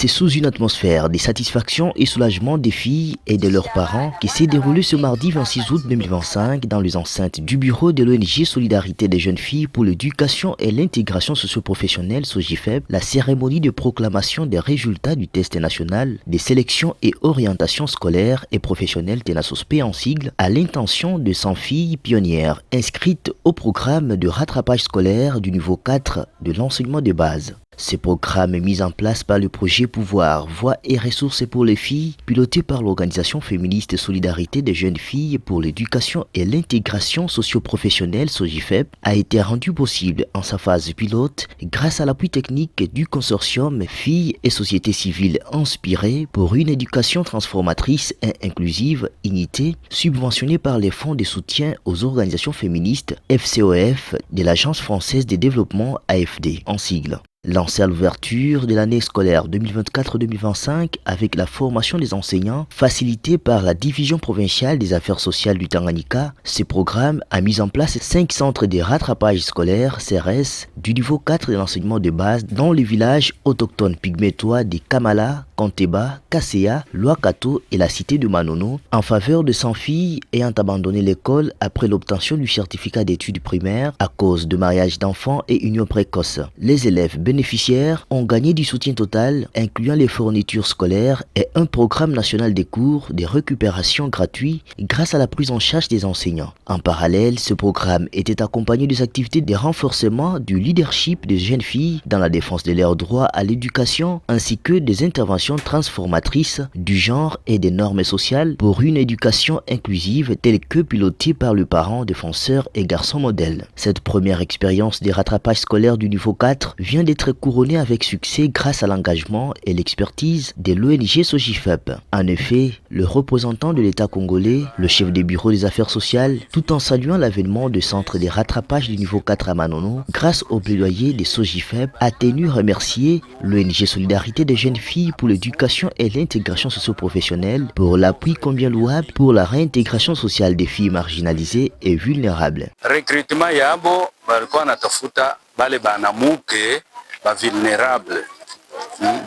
C'est sous une atmosphère de satisfaction et soulagement des filles et de leurs parents qui s'est déroulé ce mardi 26 août 2025 dans les enceintes du bureau de l'ONG Solidarité des jeunes filles pour l'éducation et l'intégration socio-professionnelle SOGIFEP, la cérémonie de proclamation des résultats du test national des sélections et orientations scolaires et professionnelles TENASOSP en sigle, à l'intention de 100 filles pionnières inscrites au programme de rattrapage scolaire du niveau 4 de l'enseignement de base. Ce programme est mis en place par le projet Pouvoir, Voix et Ressources pour les filles, piloté par l'organisation féministe Solidarité des jeunes filles pour l'éducation et l'intégration socio-professionnelle SOGIFEP, a été rendu possible en sa phase pilote grâce à l'appui technique du consortium Filles et Société Civile Inspirées pour une éducation transformatrice et inclusive, unité, subventionné par les fonds de soutien aux organisations féministes FCOF de l'Agence française de développement AFD en sigle. Lancé à l'ouverture de l'année scolaire 2024-2025 avec la formation des enseignants facilitée par la Division provinciale des affaires sociales du Tanganyika, ce programme a mis en place 5 centres de rattrapage scolaire CRS du niveau 4 de l'enseignement de base dans les villages autochtones pygmétois de Kamala, Kanteba, Kasea, Loakato et la cité de Manono en faveur de 100 filles ayant abandonné l'école après l'obtention du certificat d'études primaires à cause de mariage d'enfants et union précoce. Les élèves bénéficiaires ont gagné du soutien total, incluant les fournitures scolaires et un programme national des cours de récupération gratuit grâce à la prise en charge des enseignants. En parallèle, ce programme était accompagné des activités de renforcement du leadership des jeunes filles dans la défense de leurs droits à l'éducation, ainsi que des interventions transformatrices du genre et des normes sociales pour une éducation inclusive telle que pilotée par le parent défenseur et garçon modèle. Cette première expérience des rattrapages scolaires du niveau 4 vient d'être couronnée avec succès grâce à l'engagement et l'expertise de l'ONG SOGIFEP. En effet, le représentant de l'État congolais, le chef des bureaux des affaires sociales, tout en saluant l'avènement du centre de rattrapage du niveau 4 à Manono, grâce au plaidoyer des SOGIFEP, a tenu à remercier l'ONG Solidarité des jeunes filles pour l'éducation et l'intégration socio-professionnelle pour l'appui combien louable pour la réintégration sociale des filles marginalisées et vulnérables. Recrutement yabo balikuwa natafuta bale banamuke ba vulnerable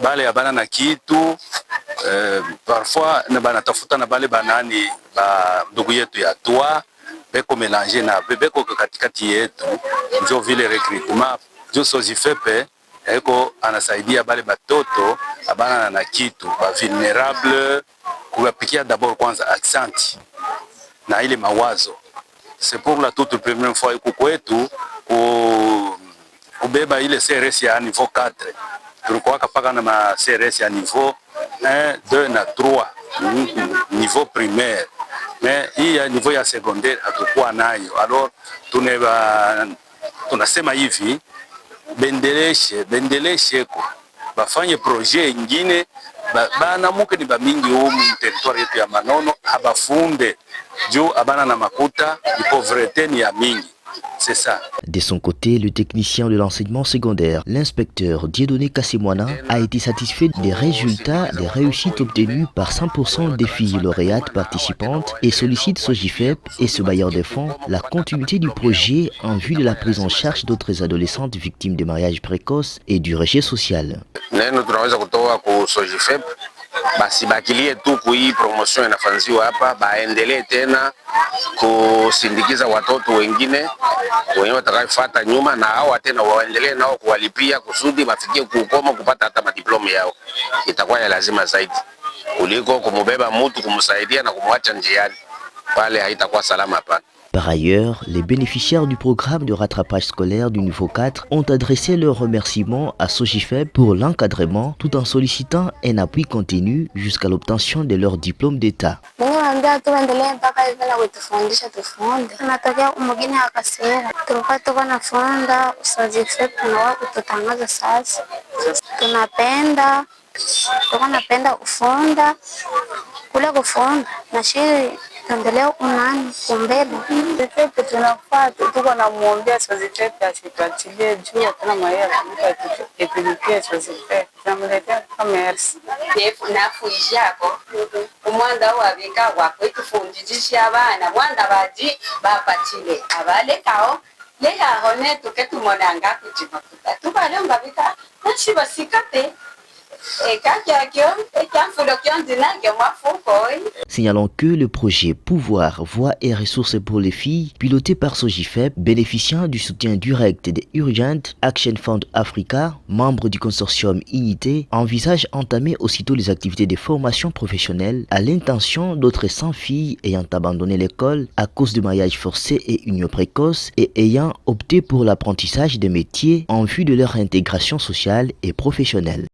bale abana na kitu parfois na banatafuta na bale banani ba ndugu yetu ya toa beko mélanger na beko katikati yetu njo vile recrutement njo SOGIFEP eko anasaidia bale batoto abana na kitu ba vulnerable kuwapikia d'abord kwanza accent na ile mawazo. C'est pour la toute première fois iko kwetu kubeba ile CRS ya niveau 4. Tulikuwa kapaka na ma CRS ya niveau 1, 2 na 3 niveau primaire. Mais hii ya niveau ya secondaire hatukuwa nayo. Alors tunasema hivi bendeleshe ko bafanye projet ingine banamuke ni bamingi humu territoire yetu ya Manono abafunde juu abana na makuta ni pauvreté ni ya mingi. C'est ça. De son côté, le technicien de l'enseignement secondaire, l'inspecteur Dieudonné Kassimwana, a été satisfait des résultats des réussites obtenues par 100% des filles lauréates participantes et sollicite SOGIFEP et ce bailleur de fonds la continuité du projet en vue de la prise en charge d'autres adolescentes victimes de mariage précoce et du rejet social. Basi bakilie tu kui promotion inafanziwa hapa, baendelee tena kusindikiza watoto wengine wenye watakaofuata nyuma, na hao tena waendelee nao kuwalipia kusudi bafikie kukoma kupata hata madiploma yao. Itakuwa ya lazima zaidi kuliko kumubeba mtu kumsaidia na kumwacha njiani, pale haitakuwa salama hapa. Par ailleurs, les bénéficiaires du programme de rattrapage scolaire du niveau 4 ont adressé leurs remerciements à SOGIFEP pour l'encadrement tout en sollicitant un appui continu jusqu'à l'obtention de leur diplôme d'État. Endelea unani kumbeba sisi tunafaa tuko na muombea SOGIFEP asituachilie juu hatuna mahela etulikie SOGIFEP tunamletea commerce nafuji yako umwanda wabika wakwetufundisha abana mwanda baji bapatile abalekao leha hone tuketumonanga kujimakuta tubalonga bika nasi basikate Signalons que le projet Pouvoir, Voix et Ressources pour les filles, piloté par Sogifep, bénéficiant du soutien direct des Urgent Action Fund Africa, membre du consortium Unité, envisage entamer aussitôt les activités de formation professionnelle à l'intention d'autres 100 filles ayant abandonné l'école à cause de mariage forcé et union précoce et ayant opté pour l'apprentissage des métiers en vue de leur intégration sociale et professionnelle.